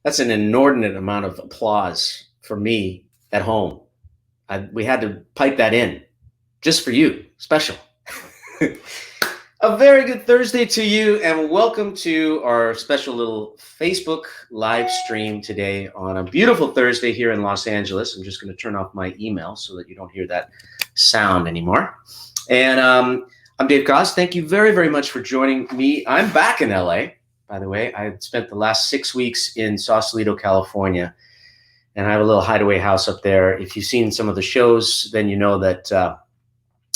That's an inordinate amount of applause for me at home. We had to pipe that in just for you, special. A very good Thursday to you, and welcome to our special little Facebook live stream today on a beautiful Thursday here in Los Angeles. I'm just going to turn off my email so that you don't hear that sound anymore. And I'm Dave Koz. Thank you very, very much for joining me. I'm back in LA, by the way. I spent the last 6 weeks in Sausalito, California, and I have a little hideaway house up there. If you've seen some of the shows, then you know that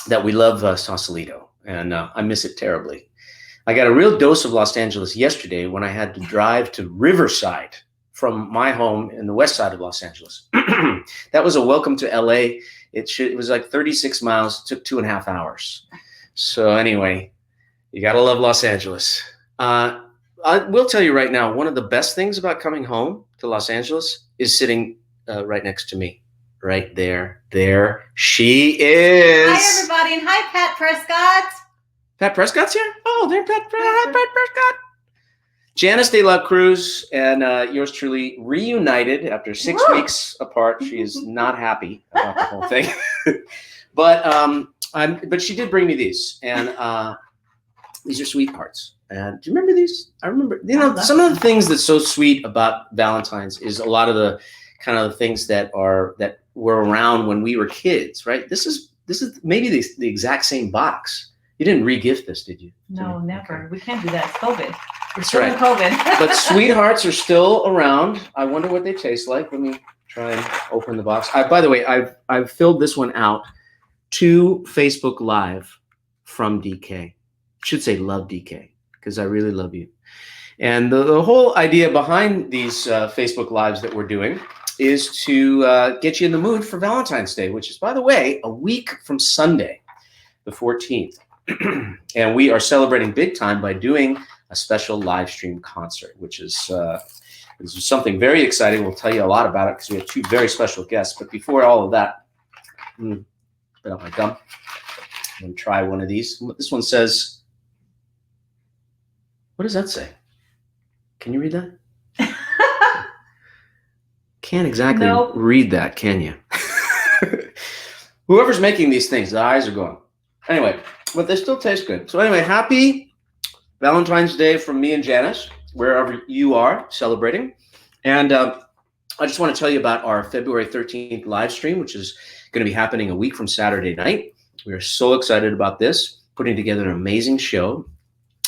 that we love Sausalito. And I miss it terribly. I got a real dose of Los Angeles yesterday when I had to drive to Riverside from my home in the west side of Los Angeles. That was a welcome to LA. It was like 36 miles. It took 2.5 hours. So anyway, you got to love Los Angeles. I will tell you right now, one of the best things about coming home to Los Angeles is sitting right next to me. Right there. There she is. Hi, everybody, and hi, Pat Prescott. Pat Prescott's here? Oh, there's Pat Prescott. Janice De La Cruz and yours truly reunited after 6 weeks apart. She is not happy about the whole thing. But she did bring me these, and these are sweethearts. And do you remember these? I remember, some of the things that's so sweet about Valentine's is a lot of the kind of the things that were around when we were kids, right? This is maybe the exact same box. You didn't re-gift this, did you? No, never. Okay. We can't do that. It's COVID. That's right. COVID. But sweethearts are still around. I wonder what they taste like. Let me try and open the box. By the way, I've filled this one out to Facebook Live from DK. I should say love DK, because I really love you. And the whole idea behind these Facebook Lives that we're doing is to get you in the mood for Valentine's Day, which is, by the way, a week from Sunday, the 14th. And we are celebrating big time by doing a special live stream concert, which is something very exciting. We'll tell you a lot about it because we have two very special guests. But before all of that, spit out my gum. I'm going to try one of these. This one says, what does that say? Can you read that? Can't exactly read that, can you? Whoever's making these things, the eyes are going. Anyway, but they still taste good. So anyway, happy Valentine's Day from me and Janice, wherever you are celebrating. And I just want to tell you about our February 13th live stream, which is going to be happening a week from Saturday night. We are so excited about this, putting together an amazing show.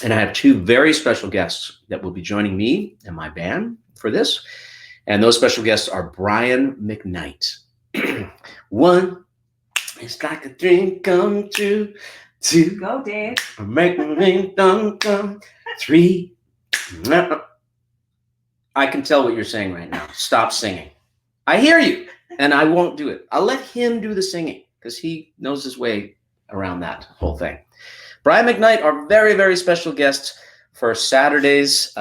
And I have two very special guests that will be joining me and my band for this. And those special guests are Brian McKnight. One, it's like a dream come true. Two, go, Dave. Make my dream come. Three, I can tell what you're saying right now. Stop singing. I hear you, and I won't do it. I'll let him do the singing because he knows his way around that whole thing. Brian McKnight, our very, very special guest for Saturday's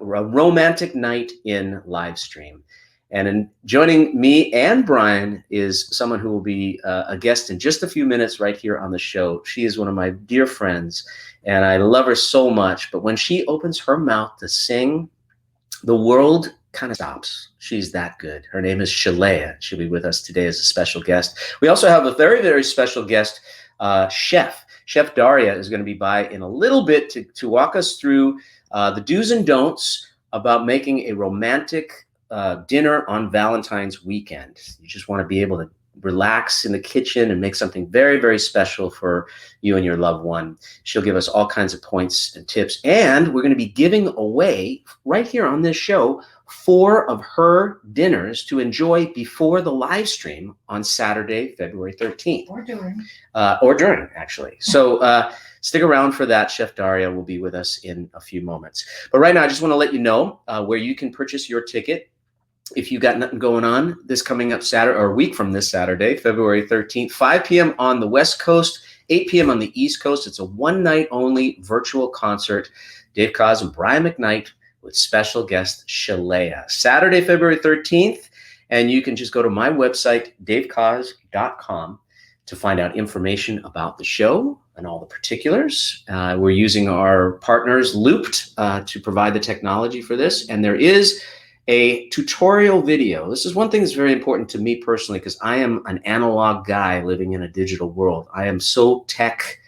romantic night in live stream. And joining me and Brian is someone who will be a guest in just a few minutes right here on the show. She is one of my dear friends, and I love her so much. But when she opens her mouth to sing, the world kind of stops. She's that good. Her name is Shelea. She'll be with us today as a special guest. We also have a very, very special guest, Chef. Chef Daria is going to be by in a little bit to walk us through the do's and don'ts about making a romantic dinner on Valentine's weekend. You just want to be able to relax in the kitchen and make something very, very special for you and your loved one. She'll give us all kinds of points and tips. And we're going to be giving away right here on this show 4 of her dinners to enjoy before the live stream on Saturday, February 13th. Or during, actually. So stick around for that. Chef Daria will be with us in a few moments. But right now, I just want to let you know where you can purchase your ticket. If you got nothing going on this coming up Saturday, or a week from this Saturday, February 13th, 5 p.m. on the West Coast, 8 p.m. on the East Coast. It's a one-night only virtual concert. Dave Koz and Brian McKnight with special guest Shelea. Saturday, February 13th, and you can just go to my website, davekoz.com, to find out information about the show and all the particulars. We're using our partners, Looped, to provide the technology for this, and there is a tutorial video. This is one thing that's very important to me personally, because I am an analog guy living in a digital world. I am so tech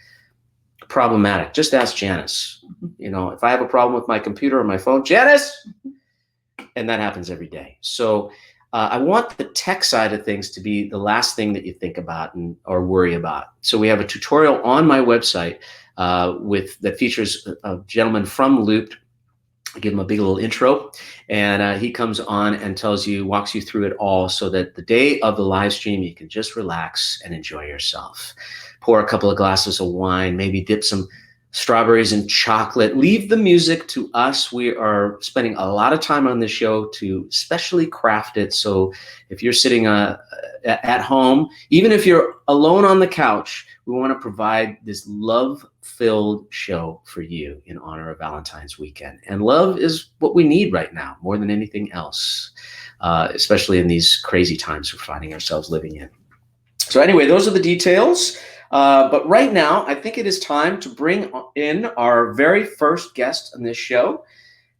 problematic. Just ask Janice. You know, if I have a problem with my computer or my phone, Janice, and that happens every day. So I want the tech side of things to be the last thing that you think about or worry about. So we have a tutorial on my website that features a gentleman from Looped. I give him a big little intro, and he comes on and walks you through it all, so that the day of the live stream, you can just relax and enjoy yourself. Pour a couple of glasses of wine, maybe dip some strawberries in chocolate. Leave the music to us. We are spending a lot of time on this show to specially craft it. So if you're sitting at home, even if you're alone on the couch, we want to provide this love-filled show for you in honor of Valentine's weekend. And love is what we need right now, more than anything else, especially in these crazy times we're finding ourselves living in. So anyway, those are the details. But right now, I think it is time to bring in our very first guest on this show.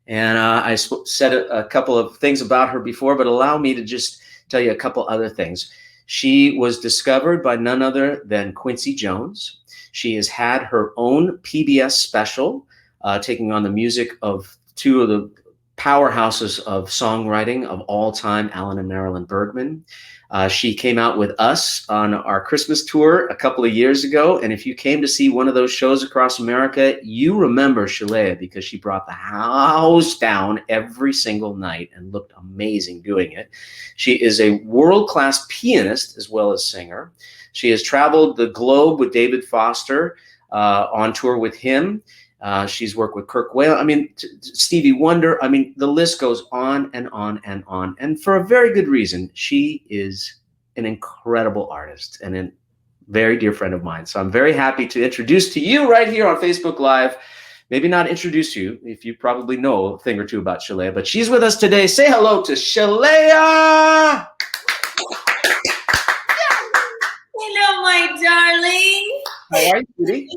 And I said a couple of things about her before, but allow me to just tell you a couple other things. She was discovered by none other than Quincy Jones. She has had her own PBS special, taking on the music of two of the powerhouses of songwriting of all time, Alan and Marilyn Bergman. She came out with us on our Christmas tour a couple of years ago. And if you came to see one of those shows across America, you remember Shelea, because she brought the house down every single night and looked amazing doing it. She is a world-class pianist as well as singer. She has traveled the globe with David Foster on tour with him. She's worked with Kirk Whalum. I mean, Stevie Wonder. I mean, the list goes on and on and on. And for a very good reason. She is an incredible artist and a very dear friend of mine. So I'm very happy to introduce to you right here on Facebook Live. Maybe not introduce you, if you probably know a thing or two about Shelea, but she's with us today. Say hello to Shelea. Hello, my darling. How are you, Judy?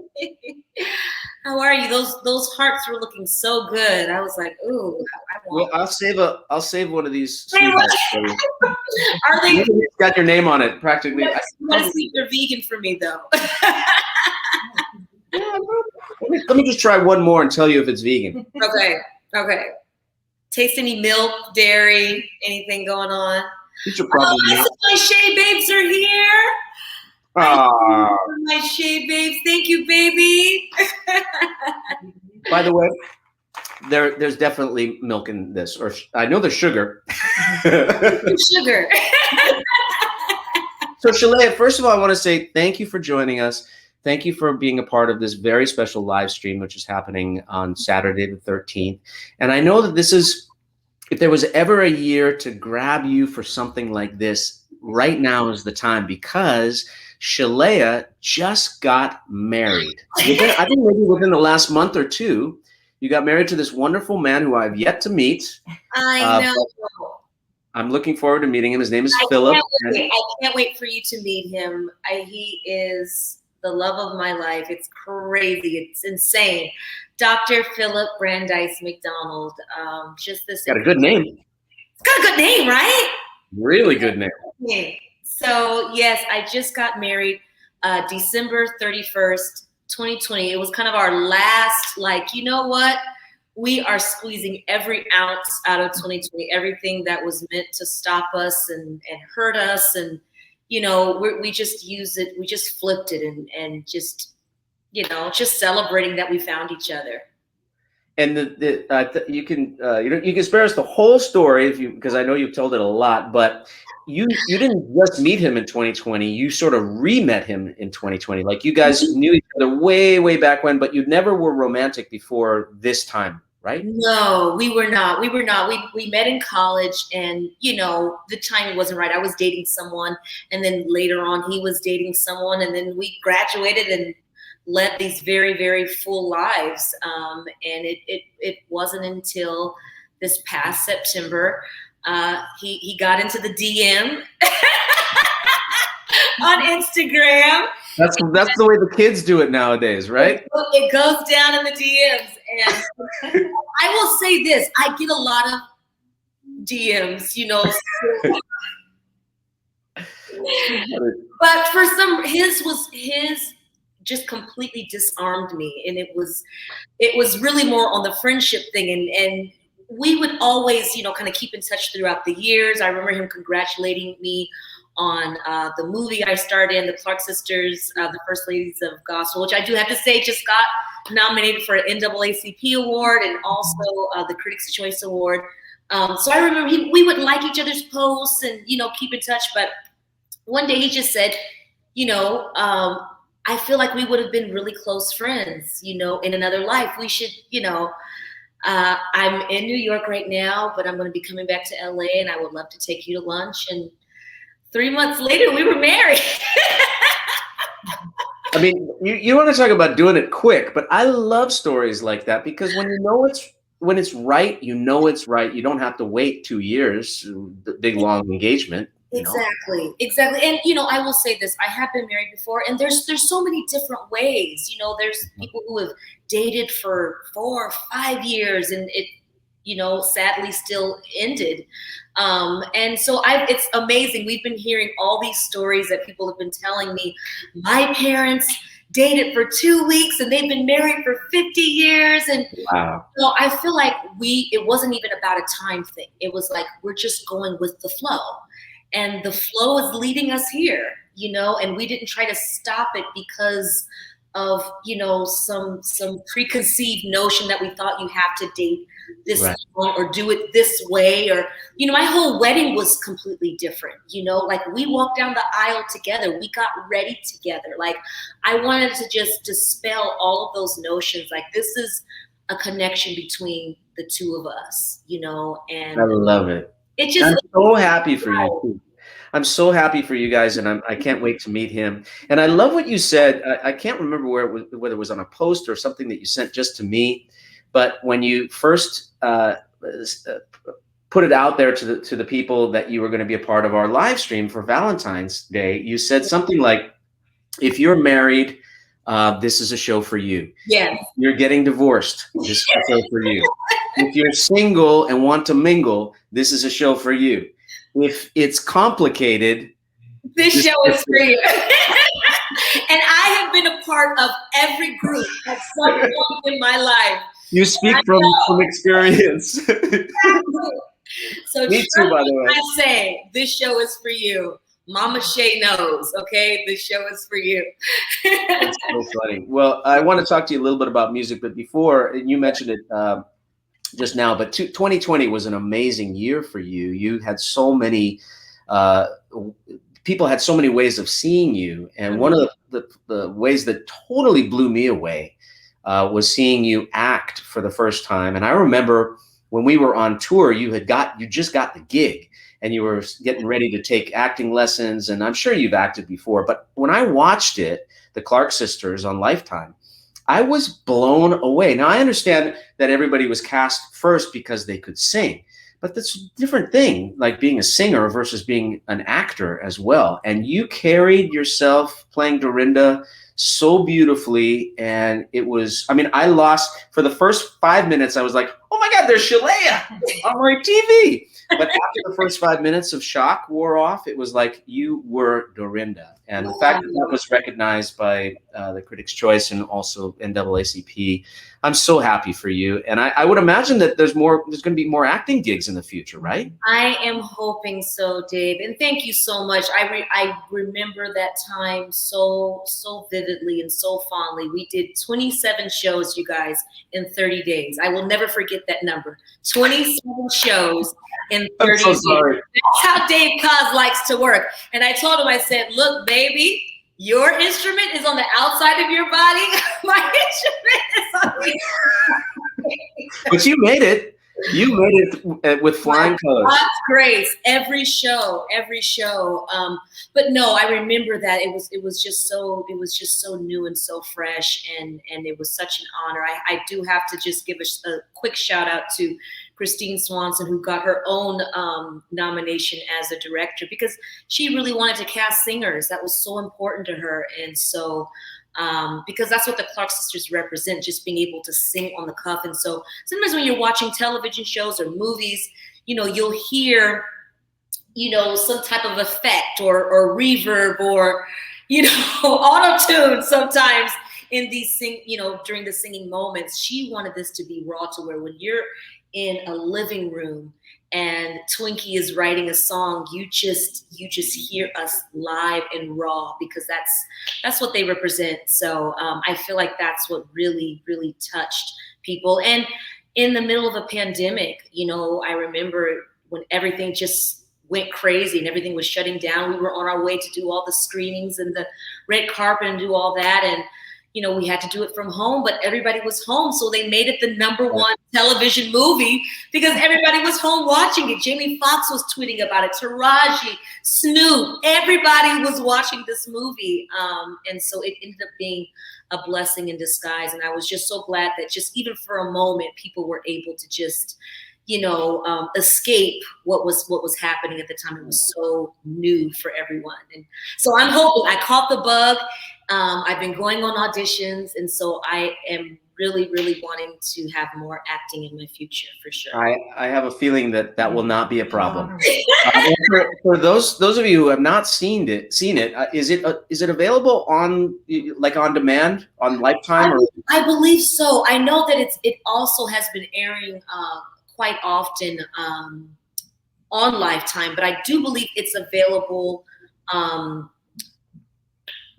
How are you? Those hearts were looking so good. I was like, ooh, I want. Well, I'll save one of these. Wait, what? For you. Are they? It's got your name on it, practically. You gotta see if they're vegan for me, though. Let me just try one more and tell you if it's vegan. Okay. Taste any milk, dairy, anything going on? These are probably My Shea babes are here. My Shea babes, thank you, baby. By the way, there's definitely milk in this, or I know there's sugar. Sugar. So Shelea, first of all, I want to say thank you for joining us. Thank you for being a part of this very special live stream, which is happening on Saturday the 13th. And I know that this is, if there was ever a year to grab you for something like this, right now is the time, because Shelea just got married. I think maybe within the last month or two, you got married to this wonderful man who I've yet to meet. I know. I'm looking forward to meeting him. His name is Philip. I can't wait for you to meet him. He is the love of my life. It's crazy. It's insane. Dr. Philip Brandeis McDonald. Just this. Got a good name. It's got a good name, right? Really good name. Yeah. So yes, I just got married December 31st, 2020. It was kind of our last, like, you know what? We are squeezing every ounce out of 2020, everything that was meant to stop us and hurt us. And, you know, we just used it. We just flipped it and just, you know, just celebrating that we found each other. And you can spare us the whole story because I know you've told it a lot, but you didn't just meet him in 2020. You sort of re-met him in 2020. Like, you guys knew each other way, way back when, but you never were romantic before this time, right? No, we were not. We met in college, and, you know, the timing wasn't right. I was dating someone, and then later on he was dating someone, and then we graduated and led these very, very full lives. And it wasn't until this past September he got into the DM on Instagram. That's the way the kids do it nowadays, right? It goes down in the DMs. And I will say this, I get a lot of DMs, you know. But for his just completely disarmed me, and it was really more on the friendship thing, and we would always, you know, kind of keep in touch throughout the years. I remember him congratulating me on the movie I starred in, the Clark Sisters, the First Ladies of Gospel, which I do have to say just got nominated for an NAACP award and also the Critics' Choice Award. So I remember we would like each other's posts and, you know, keep in touch. But one day he just said, you know, I feel like we would have been really close friends, you know, in another life. We should, you know, I'm in New York right now, but I'm going to be coming back to LA and I would love to take you to lunch. And 3 months later, we were married. I mean, you want to talk about doing it quick, but I love stories like that because when it's right, you know it's right. You don't have to wait 2 years, the big long engagement. Exactly. And you know, I will say this: I have been married before, and there's so many different ways. You know, there's people who have dated for 4 or 5 years, and it, you know, sadly still ended. And so it's amazing. We've been hearing all these stories that people have been telling me. My parents dated for 2 weeks and they've been married for 50 years. And wow. So I feel like it wasn't even about a time thing. It was like, we're just going with the flow. And the flow is leading us here, you know, and we didn't try to stop it because of, you know, some preconceived notion that we thought you have to date this long or do it this way. Or, you know, my whole wedding was completely different, you know, like we walked down the aisle together, we got ready together. Like I wanted to just dispel all of those notions. Like this is a connection between the two of us, you know, and I love it. I'm so happy for you too. I'm so happy for you guys, and I can't wait to meet him. And I love what you said. I can't remember whether it was on a post or something that you sent just to me, but when you first put it out there to the people that you were going to be a part of our live stream for Valentine's Day, you said something like, "If you're married, this is a show for you. Yeah. If you're getting divorced, this is a show for you. If you're single and want to mingle, this is a show for you. If it's complicated, this show is for you." And I have been a part of every group at some point in my life. You speak from experience. So me too, by the way. I say, this show is for you. Mama Shay knows, okay? This show is for you. That's so funny. Well, I want to talk to you a little bit about music, but before, you mentioned it just now, but 2020 was an amazing year for you. You had so many, people had so many ways of seeing you. And one of the ways that totally blew me away was seeing you act for the first time. And I remember when we were on tour, you just got the gig and you were getting ready to take acting lessons. And I'm sure you've acted before, but when I watched it, the Clark Sisters on Lifetime, I was blown away. Now I understand that everybody was cast first because they could sing, but that's a different thing, like being a singer versus being an actor as well. And you carried yourself playing Dorinda so beautifully. And it was, I mean, I lost for the first 5 minutes. I was like, oh my God, there's Shelea on my TV. But after the first 5 minutes of shock wore off, it was like you were Dorinda. And the fact that was recognized by the Critics' Choice and also NAACP, I'm so happy for you. And I would imagine that there's going to be more acting gigs in the future, right? I am hoping so, Dave. And thank you so much. I remember that time so vividly and so fondly. We did 27 shows, you guys, in 30 days. I will never forget that number. 27 shows in 30 I'm so sorry. days. That's how Dave Cos likes to work. And I told him, I said, look, baby, your instrument is on the outside of your body. My instrument is on the inside. But you made it. You made it with flying colors. God's grace, every show. But no, I remember that it was just so new and so fresh, and it was such an honor. I do have to just give a quick shout out to Christine Swanson, who got her own nomination as a director because she really wanted to cast singers. That was so important to her, and so. Because that's what the Clark Sisters represent, just being able to sing on the cuff. And so sometimes when you're watching television shows or movies, you'll hear, some type of effect or reverb or, auto tune sometimes in these during the singing moments. She wanted this to be raw, to where when you're in a living room and Twinkie is writing a song, you just hear us live and raw, because that's what they represent. So I feel like that's what really, really touched people. And in the middle of a pandemic, I remember when everything just went crazy and everything was shutting down. We were on our way to do all the screenings and the red carpet and do all that. And, we had to do it from home, but everybody was home. So they made it the #1 television movie because everybody was home watching it. Jamie Foxx was tweeting about it. Taraji, Snoop, everybody was watching this movie. And so it ended up being a blessing in disguise. And I was just so glad that just even for a moment, people were able to just, escape what was happening at the time. It was so new for everyone. And so I'm hoping I caught the bug. I've been going on auditions. And so I am really, really wanting to have more acting in my future, for sure. I have a feeling that will not be a problem. For those of you who have not seen it, is it available on demand on Lifetime? I believe so. I know that it also has been airing quite often on Lifetime, but I do believe it's available.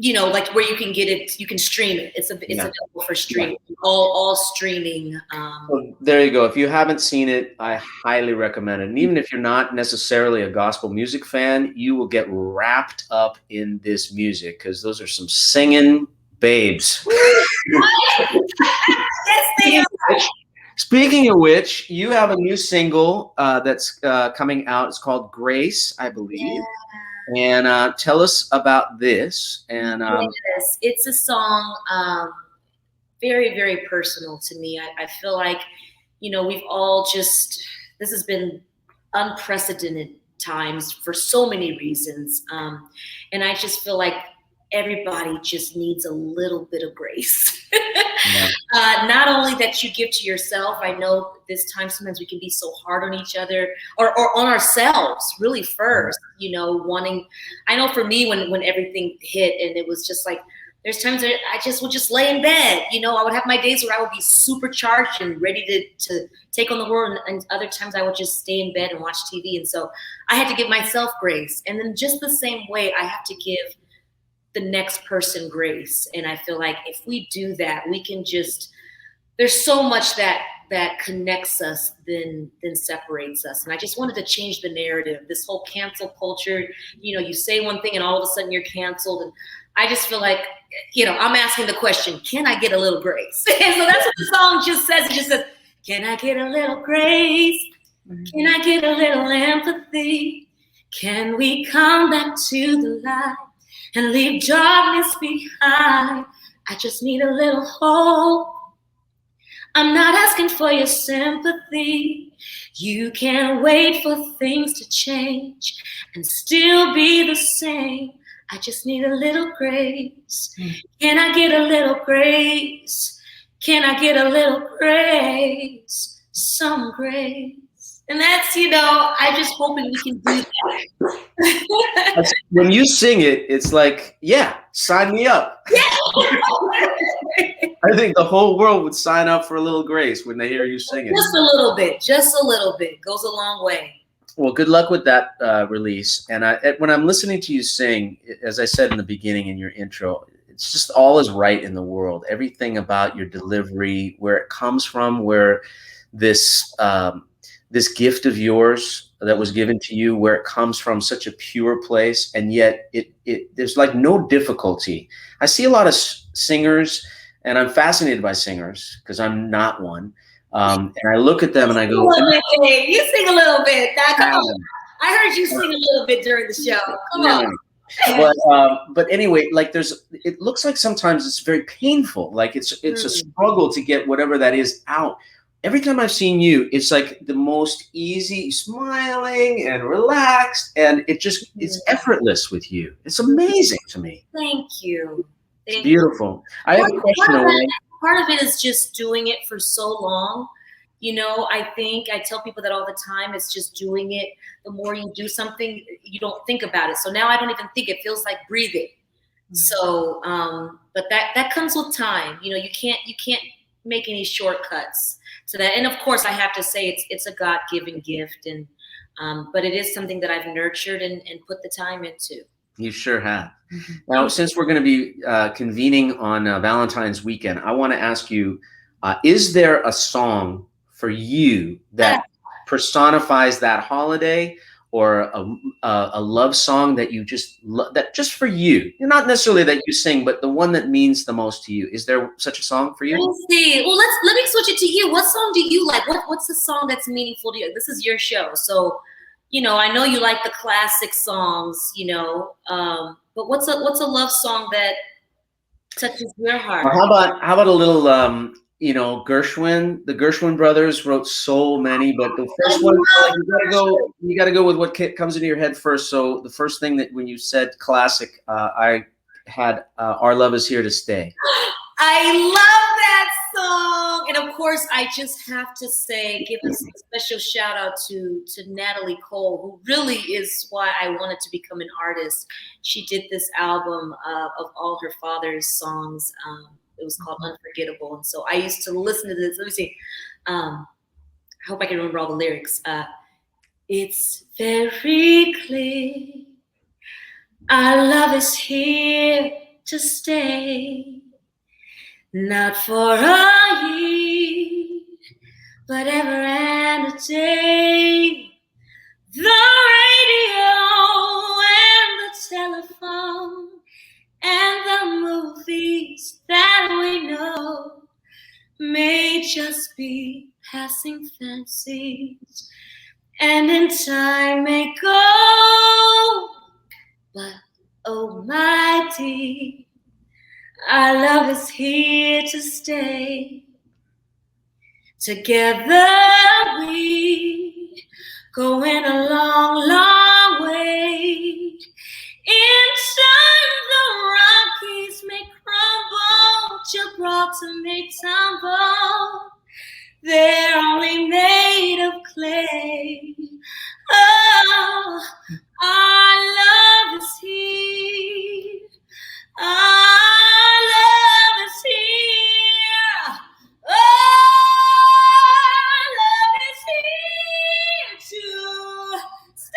Like where you can get it, you can stream it. It's available for streaming, all streaming. Well, there you go. If you haven't seen it, I highly recommend it. And even if you're not necessarily a gospel music fan, you will get wrapped up in this music, because those are some singing babes. Yes, they are. Speaking of which, you have a new single that's coming out. It's called Grace, I believe. Yeah. And tell us about this. And yes, it's a song very, very personal to me. I feel like, we've all this has been unprecedented times for so many reasons. And I just feel like everybody just needs a little bit of grace. Yeah. Not only that you give to yourself. I know this time sometimes we can be so hard on each other or on ourselves really first, wanting. I know for me when everything hit and it was just like, there's times that I just would just lay in bed. I would have my days where I would be supercharged and ready to take on the world. And other times I would just stay in bed and watch TV. And so I had to give myself grace. And then just the same way I have to give the next person grace. And I feel like if we do that, we can there's so much that connects us than separates us. And I just wanted to change the narrative, this whole cancel culture. You say one thing and all of a sudden you're canceled. And I just feel like, I'm asking the question, can I get a little grace? And so that's what the song just says. It just says, can I get a little grace? Can I get a little empathy? Can we come back to the light and leave darkness behind? I just need a little hope. I'm not asking for your sympathy. You can't wait for things to change and still be the same. I just need a little grace. Can I get a little grace? Can I get a little grace? Some grace. And that's, I just hoping we can do that. When you sing it, it's like, yeah, sign me up. Yeah. I think the whole world would sign up for a little grace when they hear you sing it. Just a little bit goes a long way. Well, good luck with that release. And when I'm listening to you sing, as I said in the beginning in your intro, it's just all is right in the world. Everything about your delivery, where it comes from, where this gift of yours that was given to you, where it comes from, such a pure place, and yet there's like no difficulty. I see a lot of singers, and I'm fascinated by singers because I'm not one. And I look at them and I go, you sing a little bit. Now, come on. I heard you sing a little bit during the show. Come on. But anyway, like it looks like sometimes it's very painful. Like it's a struggle to get whatever that is out. Every time I've seen you, it's like the most easy, smiling and relaxed, and it's effortless with you. It's amazing to me. Thank you. It's beautiful. I have a question. Part of it is just doing it for so long. I think I tell people that all the time. It's just doing it. The more you do something, you don't think about it. So now I don't even think. It feels like breathing. So, but that comes with time. You can't make any shortcuts to that. And of course, I have to say it's a God-given gift, and but it is something that I've nurtured and put the time into. You sure have. Now, since we're going to be convening on Valentine's weekend, I want to ask you, is there a song for you that personifies that holiday, or a love song that you just that just for you? Not necessarily that you sing, but the one that means the most to you. Is there such a song for you? Let me see. Well, let me switch it to you. What song do you like? What's the song that's meaningful to you? This is your show, so I know you like the classic songs. But what's a love song that touches your heart? How about a little Gershwin? The Gershwin brothers wrote so many, but the first one, you gotta go with what comes into your head first. So the first thing that when you said classic, I had Our Love Is Here to Stay. I love that song. And of course, I just have to give a special shout out to Natalie Cole, who really is why I wanted to become an artist. She did this album of all her father's songs. It was called Unforgettable. And so I used to listen to this. Let me see. I hope I can remember all the lyrics. It's very clear our love is here to stay. Not for a year, but ever and a day. The radio and the telephone and the movies that we know may just be passing fancies, and in time may go. But oh my dear, our love is here to stay. Together we going a long, long way. In time the Rockies may crumble, Gibraltar may tumble. They're only made of clay. Oh, our love is here. Our love is here. Our love is here to stay.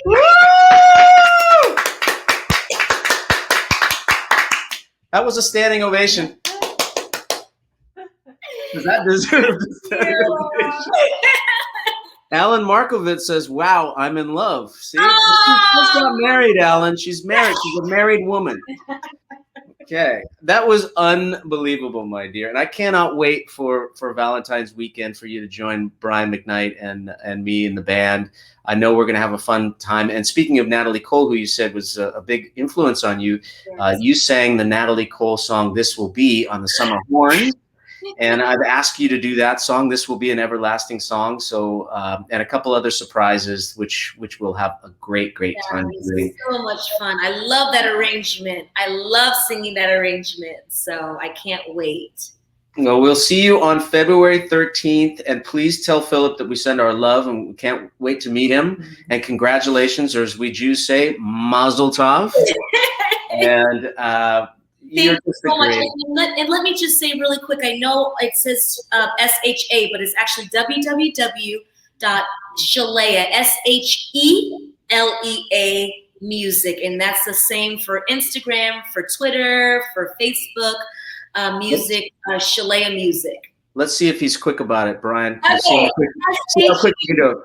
Woo! That was a standing ovation. Does that deserve a standing ovation? Alan Markovitz says, "Wow, I'm in love." See, she just got married, Alan. She's married. She's a married woman. Okay, that was unbelievable, my dear, and I cannot wait for Valentine's weekend for you to join Brian McKnight and me in the band. I know we're going to have a fun time. And speaking of Natalie Cole, who you said was a big influence on you, you sang the Natalie Cole song "This Will Be" on the Summer Horn. And I've asked you to do that song. This will be an everlasting song. So, and a couple other surprises, which we'll have a great time doing. So much fun. I love that arrangement. I love singing that arrangement. So I can't wait. Well, we'll see you on February 13th. And please tell Philip that we send our love and we can't wait to meet him. And congratulations, or as we Jews say, Mazel Tov. And Thank you so much. And let me just say really quick, I know it says SHA, but it's actually www.shelea, SHELEA music. And that's the same for Instagram, for Twitter, for Facebook, music, Shelea music. Let's see if he's quick about it, Brian. Okay. See how quick you can do it.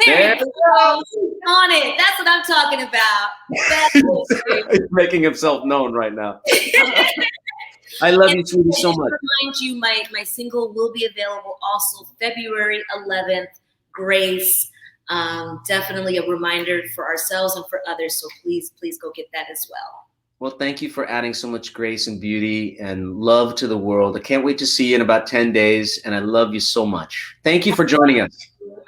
There you go. On it. That's what I'm talking about. He's making himself known right now. I love you, sweetie, so much. To remind you, my single will be available also February 11th. Grace. Definitely a reminder for ourselves and for others. So please go get that as well. Well, thank you for adding so much grace and beauty and love to the world. I can't wait to see you in about 10 days, and I love you so much. Thank you for joining us.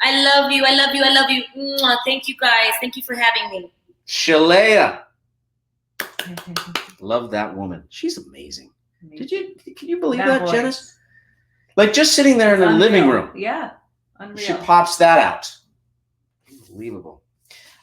I love you. I love you. I love you. Mwah. Thank you, guys. Thank you for having me. Shelea. Love that woman. She's amazing. Can you believe That that, voice. Janice? Like just sitting there in the living Unreal. room. Yeah. Unreal. She pops that out. Unbelievable.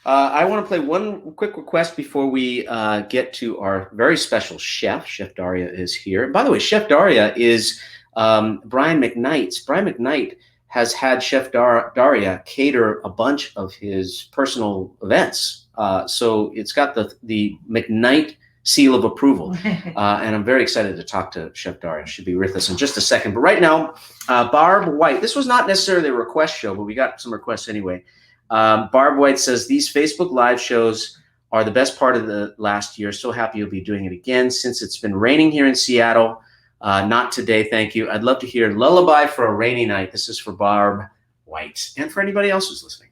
I want to play one quick request before we get to our very special chef. Chef Daria is here. By the way, Chef Daria is Brian McKnight's. Brian McKnight has had Chef Daria cater a bunch of his personal events. So it's got the McKnight seal of approval. And I'm very excited to talk to Chef Daria. She'll be with us in just a second. But right now, Barb White. This was not necessarily a request show, but we got some requests anyway. Barb White says, these Facebook Live shows are the best part of the last year. So happy you'll be doing it again. Since it's been raining here in Seattle, not today, thank you. I'd love to hear Lullaby for a Rainy Night. This is for Barb White and for anybody else who's listening.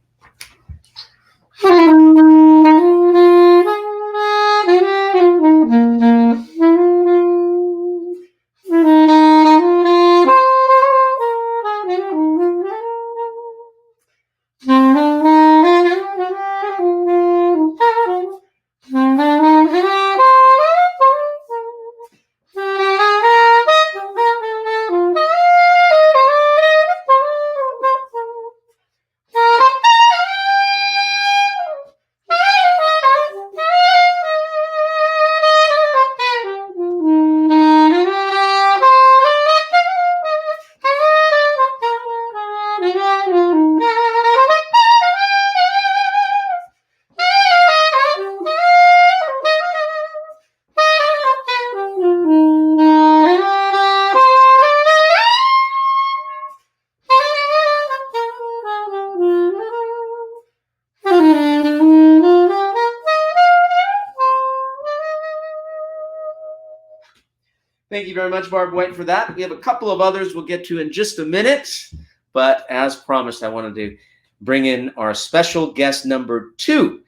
Thank you very much, Barb White, for that. We have a couple of others we'll get to in just a minute. But as promised, I wanted to bring in our special guest number 2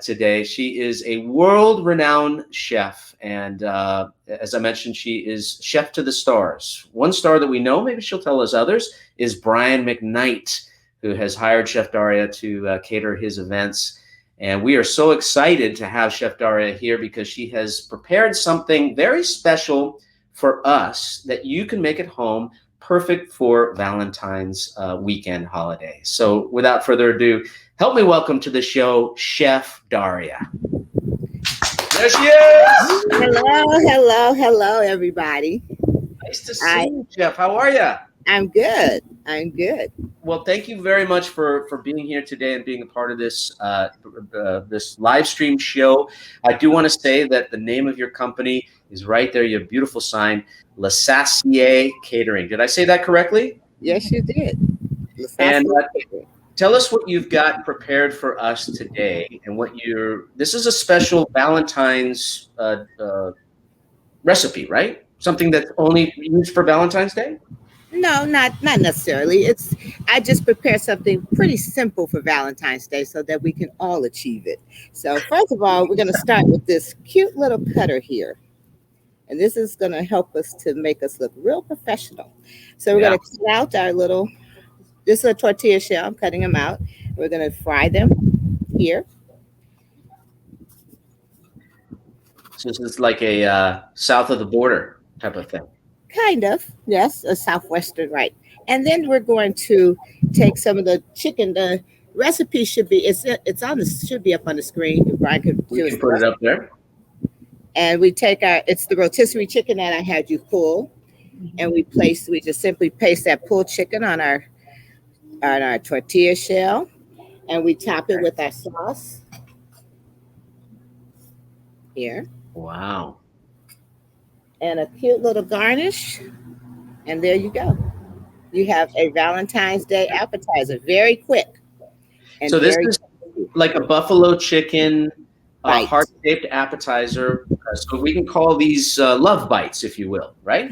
today. She is a world-renowned chef. And as I mentioned, she is chef to the stars. One star that we know, maybe she'll tell us others, is Brian McKnight, who has hired Chef Daria to cater his events. And we are so excited to have Chef Daria here because she has prepared something very special for us that you can make at home, perfect for Valentine's weekend holiday. So without further ado, help me welcome to the show, Chef Daria. There she is! Hello, everybody. Nice to see you, Chef. How are you? I'm good. Well, thank you very much for being here today and being a part of this this live stream show. I do want to say that the name of your company is right there, your beautiful sign, Le Sassier Catering. Did I say that correctly? Yes, you did. And tell us what you've got prepared for us today and this is a special Valentine's recipe, right? Something that's only used for Valentine's Day? No, not necessarily. I just prepared something pretty simple for Valentine's Day so that we can all achieve it. So first of all, we're going to start with this cute little cutter here. And this is going to help us to make us look real professional. So we're going to cut out our this is a tortilla shell. I'm cutting them out. We're going to fry them here. So this is like a south of the border type of thing. Kind of, yes, a southwestern, right. And then we're going to take some of the chicken. The recipe should be should be up on the screen. Brian could we can put it up there. And we take it's the rotisserie chicken that I had you pull, and we just simply place that pulled chicken on our tortilla shell, and we top it with our sauce here. Wow. And a cute little garnish, and there you go. You have a Valentine's Day appetizer, very quick. And so this is like a buffalo chicken heart-shaped appetizer. So we can call these love bites, if you will, right?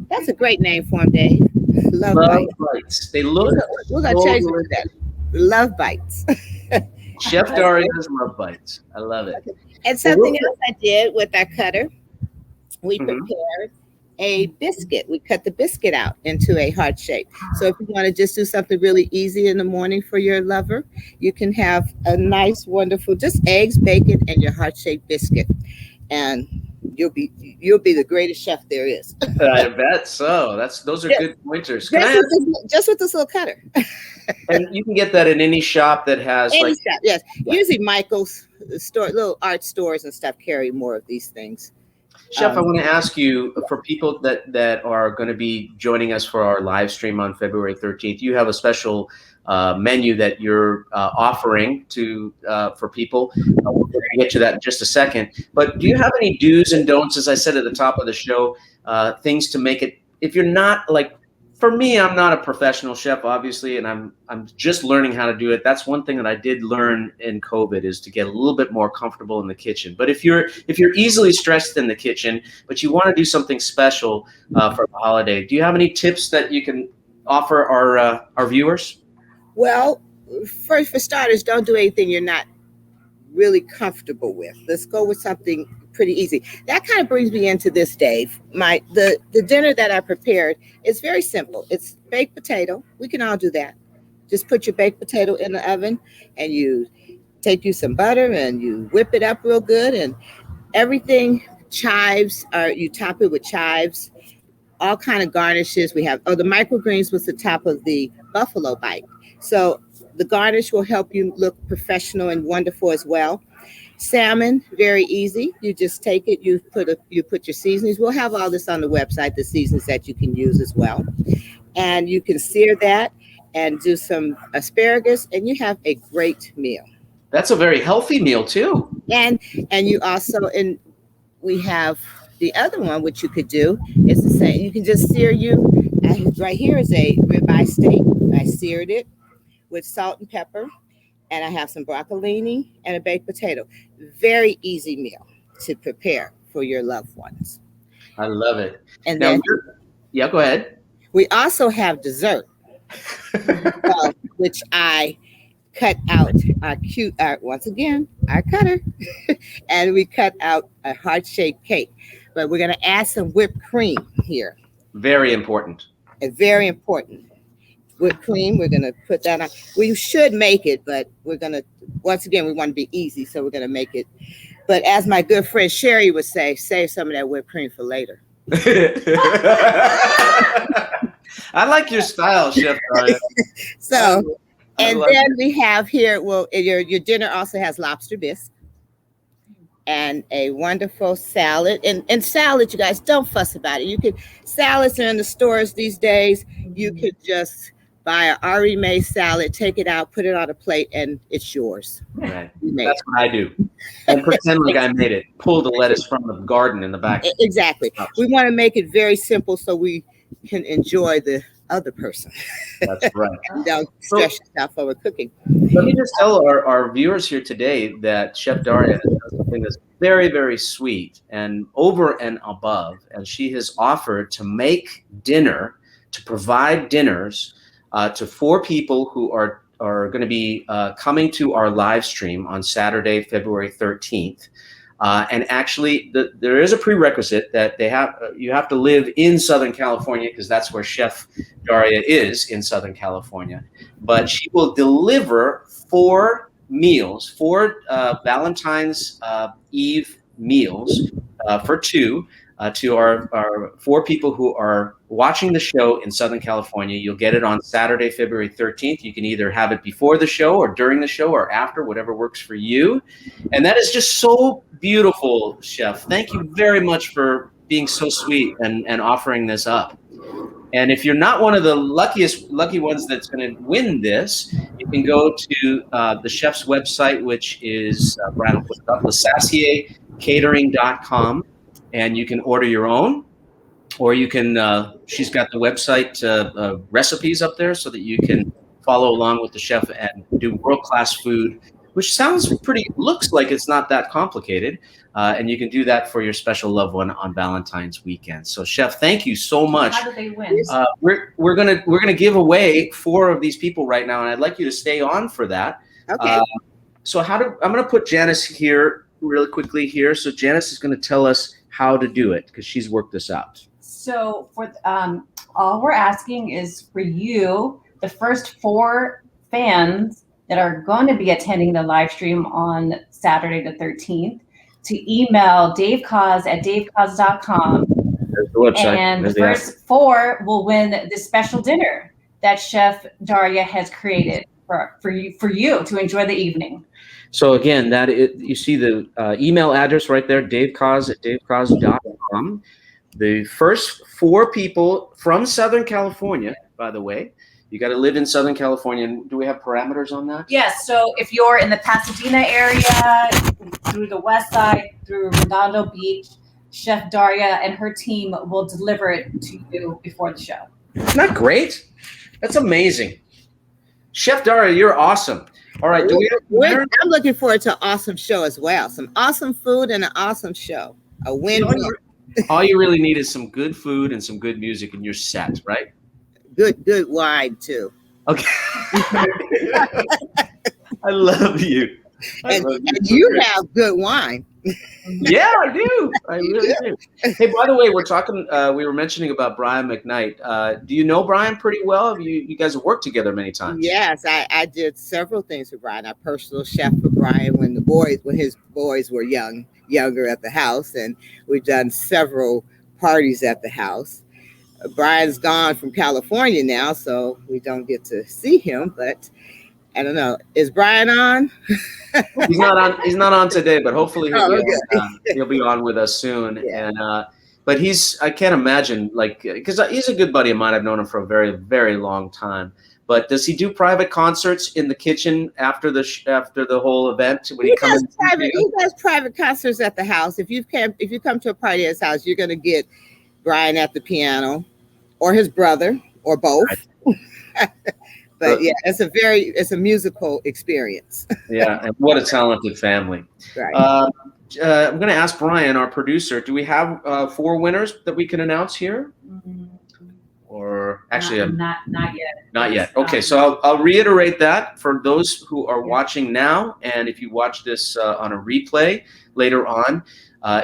That's a great name for them, Dave. Love bites. They look. We're gonna change it to that. Love bites. Chef Daria's love bites. I love it. And something else I did with our cutter. We prepared a biscuit. We cut the biscuit out into a heart shape. So if you want to just do something really easy in the morning for your lover, you can have a nice, wonderful, just eggs, bacon, and your heart-shaped biscuit. And you'll be the greatest chef there is. I bet so. Those are good pointers. Can I ask, Just with this little cutter. and you can get that in any shop that has Any like shop, yes. Yeah. Usually Michael's store, little art stores and stuff carry more of these things. Chef, I want to ask you, for people that are going to be joining us for our live stream on February 13th, you have a special menu that you're offering to for people. We're going to get to that in just a second. But do you have any do's and don'ts, as I said at the top of the show, things to make it, if you're not like, for me, I'm not a professional chef, obviously, and I'm just learning how to do it. That's one thing that I did learn in COVID, is to get a little bit more comfortable in the kitchen. But if you're easily stressed in the kitchen, but you want to do something special for the holiday, do you have any tips that you can offer our viewers? Well, for starters, don't do anything you're not really comfortable with. Let's go with something pretty easy. That kind of brings me into this, Dave. The dinner that I prepared is very simple. It's baked potato. We can all do that. Just put your baked potato in the oven, and you take you some butter and you whip it up real good, and everything chives, or you top it with chives, all kind of garnishes. We have, the microgreens was the top of the buffalo bite. So the garnish will help you look professional and wonderful as well. Salmon, very easy. You just take it, you put your seasonings. We'll have all this on the website, the seasonings that you can use as well. And you can sear that and do some asparagus, and you have a great meal. That's a very healthy meal too. And you also, and we have the other one, which you could do is the same. You can just sear right here is a ribeye steak. I seared it with salt and pepper, and I have some broccolini and a baked potato. Very easy meal to prepare for your loved ones. I love it. And now, then yeah, go ahead. We also have dessert, which I cut out once again, our cutter, and we cut out a heart-shaped cake. But we're going to add some whipped cream here. Very important. Very important. Whipped cream, we're going to put that on. We should make it, but we're going to, once again, we want to be easy, so we're going to make it. But as my good friend Sherry would say, save some of that whipped cream for later. I like your style, Chef Daria. So, and then we have here, well, your dinner also has lobster bisque and a wonderful salad. And salad, you guys, don't fuss about it. Salads are in the stores these days. You could just buy an already made salad, take it out, put it on a plate, and it's yours. Right. That's what I do. And pretend like I made it. Pull the lettuce from the garden in the back. Exactly. We want to make it very simple so we can enjoy the other person. That's right. Don't stress yourself over cooking. Let me just tell our viewers here today that Chef Daria has done something that's very, very sweet and over and above. And she has offered to make dinner, to provide dinners to 4 people who are going to be coming to our live stream on Saturday, February 13th. And actually, there is a prerequisite that you have to live in Southern California, because that's where Chef Daria is, in Southern California. But she will deliver 4 meals, 4 Valentine's Eve meals for 2 to our 4 people who are watching the show in Southern California. You'll get it on Saturday, February 13th. You can either have it before the show or during the show or after, whatever works for you. And that is just so beautiful, Chef. Thank you very much for being so sweet and offering this up. And if you're not one of the lucky ones that's going to win this, you can go to the chef's website, which is LaSassierCatering.com, and you can order your own, or you can. She's got the website recipes up there so that you can follow along with the chef and do world-class food, which looks like it's not that complicated. And you can do that for your special loved one on Valentine's weekend. So, Chef, thank you so much. How do they win? We're gonna give away 4 of these people right now, and I'd like you to stay on for that. Okay. I'm gonna put Janice here really quickly here. So Janice is gonna tell us how to do it, because she's worked this out. So for all we're asking is for you, the first 4 fans that are going to be attending the live stream on Saturday the 13th, to email davecause@davecause.com. There's the website. And There's the first 4 will win this special dinner that Chef Daria has created for you to enjoy the evening. So again, you see the email address right there, davecause@davecause.com. The first 4 people from Southern California, by the way, you got to live in Southern California. Do we have parameters on that? Yes. So if you're in the Pasadena area, through the West Side, through Redondo Beach, Chef Daria and her team will deliver it to you before the show. Isn't that great? That's amazing. Chef Daria, you're awesome. All right. I'm looking forward to an awesome show as well. Some awesome food and an awesome show. A win-win. All you really need is some good food and some good music, and you're set, right? Good wine too. Okay. I love you. And you have good wine. Yeah, I do. I really do. Hey, by the way, we're talking. We were mentioning about Brian McKnight. Do you know Brian pretty well? You guys have worked together many times. Yes, I did several things for Brian. I personal chef for Brian when his boys were younger at the house, and we've done several parties at the house. Brian's gone from California now, so we don't get to see him, but I don't know. Is Brian on? He's not on. He's not on today, but hopefully he'll be on with us soon. Yeah. And but I can't imagine, like, because he's a good buddy of mine. I've known him for a very, very long time. But does he do private concerts in the kitchen after the whole event? When he does private concerts at the house. If you come to a party at his house, you're going to get Brian at the piano, or his brother, or both. Right. But yeah, it's a musical experience. Yeah, and what a talented family. Right. I'm going to ask Brian, our producer, do we have 4 winners that we can announce here? Or actually, not yet. Not yet. Okay, so I'll reiterate that for those who are watching now, and if you watch this on a replay later on,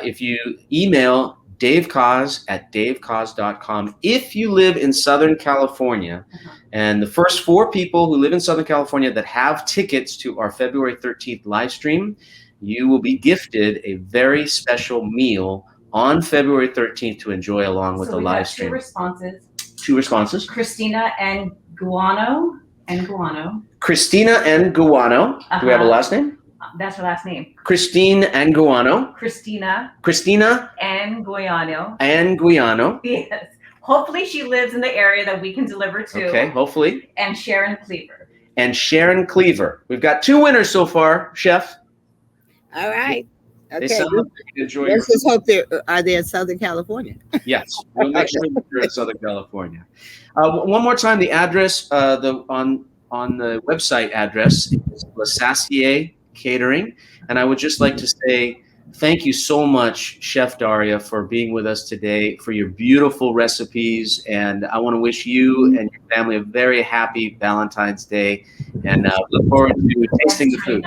if you email davecause@davecause.com. If you live in Southern California, and the first 4 people who live in Southern California that have tickets to our February 13th live stream, you will be gifted a very special meal on February 13th to enjoy along with the live stream. 2 responses. Christina and Guano. Christina and Guano. Do we have a last name? That's her last name. Christine Anguano. Christina Anguano. Yes. Hopefully she lives in the area that we can deliver to. Okay, hopefully. And Sharon Cleaver. We've got 2 winners so far, Chef. All right. Okay. They sound like they enjoy Let's just hope they in Southern California. Yes, we'll make sure they're in Southern California. One more time, the address on the website address is LaSassier Catering, and I would just like to say thank you so much, Chef Daria, for being with us today, for your beautiful recipes, and I want to wish you and your family a very happy Valentine's Day, and look forward to tasting the food.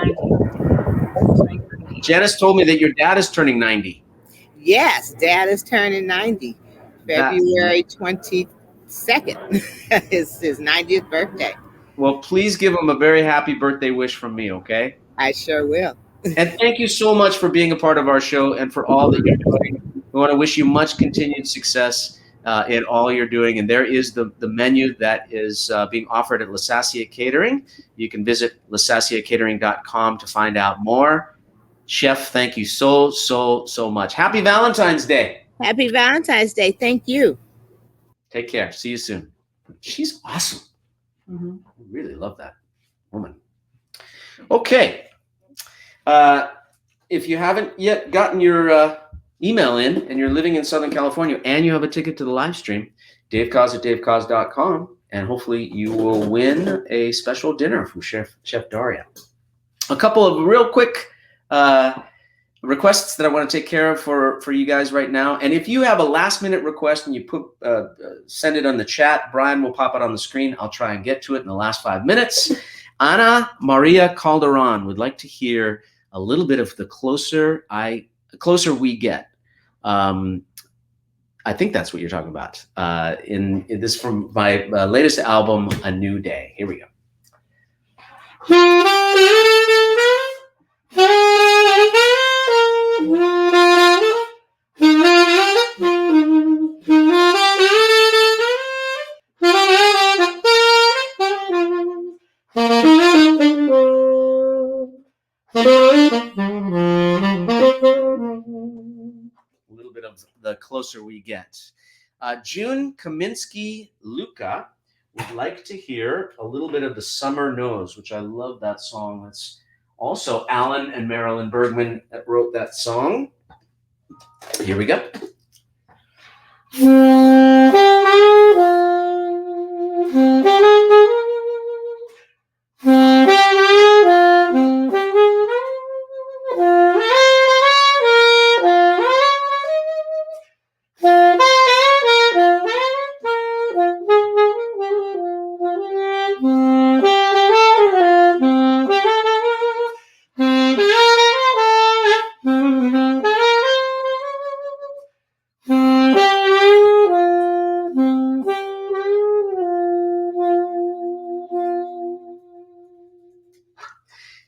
Janice told me that your dad is turning 90. Yes, Dad is turning 90, February 22nd. His 90th birthday. Well, please give him a very happy birthday wish from me, okay? I sure will. And thank you so much for being a part of our show and for all that you're doing. We want to wish you much continued success in all you're doing. And there is the menu that is being offered at LaSassier Catering. You can visit lasassiercatering.com to find out more. Chef, thank you so much. Happy Valentine's Day. Happy Valentine's Day. Thank you. Take care. See you soon. She's awesome. Mm-hmm. I really love that woman. Okay. If you haven't yet gotten your email in and you're living in Southern California and you have a ticket to the live stream, davecause@davecause.com, and hopefully you will win a special dinner from Chef Daria. A couple of real quick requests that I want to take care of for you guys right now. And if you have a last minute request and you send it on the chat, Brian will pop it on the screen. I'll try and get to it in the last 5 minutes. Ana Maria Calderon would like to hear a little bit of the closer we get. I think that's what you're talking about. In this from my latest album, A New Day. Here we go. little bit of the closer we get. June Kaminsky Luca would like to hear a little bit of The Summer Knows, which I love that song. That's also Alan and Marilyn Bergman that wrote that song. Here we go.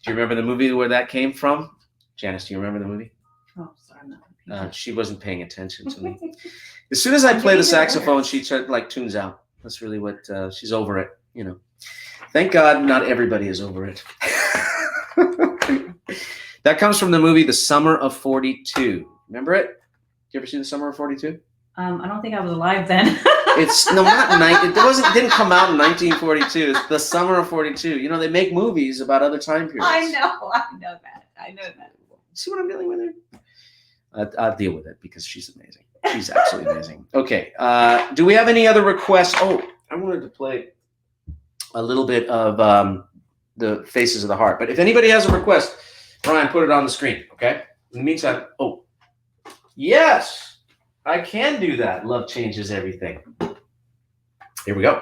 Do you remember the movie where that came from? Janice, do you remember the movie? Oh, sorry, I'm not. She wasn't paying attention to me. As soon as I play the saxophone, she like tunes out. That's really what she's over it. You know. Thank God, not everybody is over it. That comes from the movie The Summer of 42. Remember it? Did you ever see The Summer of 42? I don't think I was alive then. It's no, not it didn't come out in 1942. It's The Summer of 42. You know, they make movies about other time periods. I know that. See what I'm dealing with here? I'll deal with it because she's amazing. She's absolutely amazing. Okay. Do we have any other requests? Oh, I wanted to play a little bit of the Faces of the Heart. But if anybody has a request, Brian, put it on the screen. Okay. In the meantime, yes. I can do that. Love changes everything. Here we go.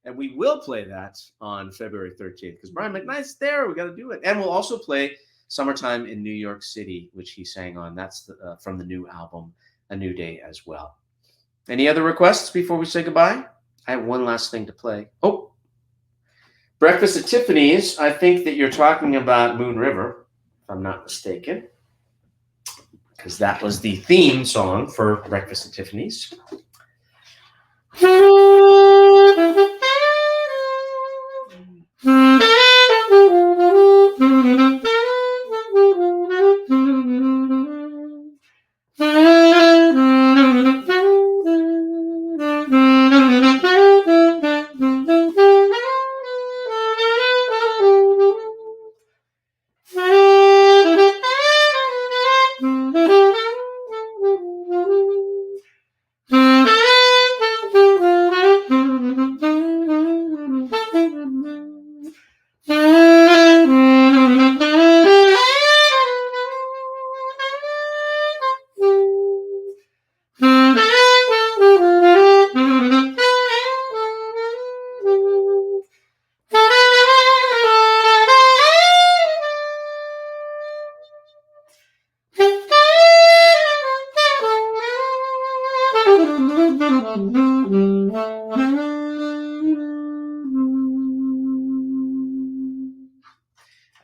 And we will play that on February 13th because Brian McKnight's there. We got to do it. And we'll also play Summertime in New York City, which he sang on. That's from the new album, A New Day, as well. Any other requests before we say goodbye? I have one last thing to play. Oh, Breakfast at Tiffany's. I think that you're talking about Moon River, if I'm not mistaken, because that was the theme song for Breakfast at Tiffany's.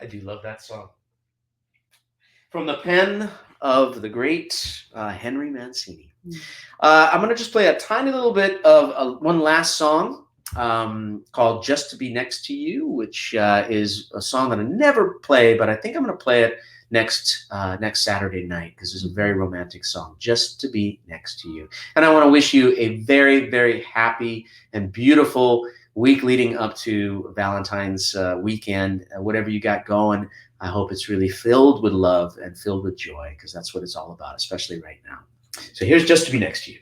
I do love that song. From the pen of the great Henry Mancini. I'm going to just play a tiny little bit of one last song called Just to Be Next to You, which is a song that I never play, but I think I'm going to play it next Saturday night because it's a very romantic song, Just to Be Next to You. And I want to wish you a very, very happy and beautiful week leading up to Valentine's weekend. Whatever you got going, I hope it's really filled with love and filled with joy, because that's what it's all about, especially right now. So here's Just to Be Next to You.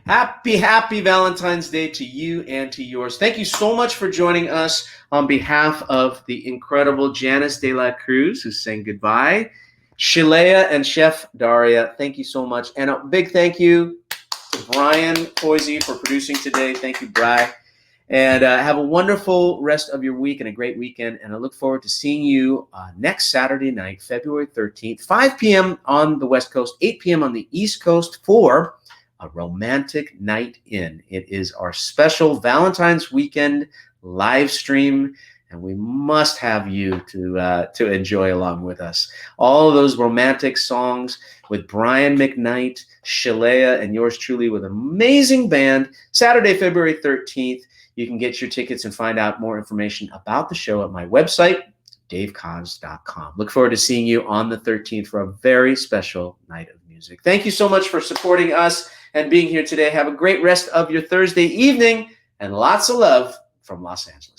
Happy Valentine's Day to you and to yours. Thank you so much for joining us on behalf of the incredible Janice De La Cruz, who's saying goodbye. Shelea and Chef Daria, thank you so much. And a big thank you to Brian Poisey for producing today. Thank you, Bri. And have a wonderful rest of your week and a great weekend. And I look forward to seeing you next Saturday night, February 13th, 5 p.m. on the West Coast, 8 p.m. on the East Coast for a romantic night in. It is our special Valentine's weekend live stream, and we must have you to enjoy along with us. All of those romantic songs with Brian McKnight, Shelea, and yours truly with an amazing band. Saturday, February 13th. You can get your tickets and find out more information about the show at my website, davecons.com. Look forward to seeing you on the 13th for a very special night of music. Thank you so much for supporting us and being here today. Have a great rest of your Thursday evening, and lots of love from Los Angeles.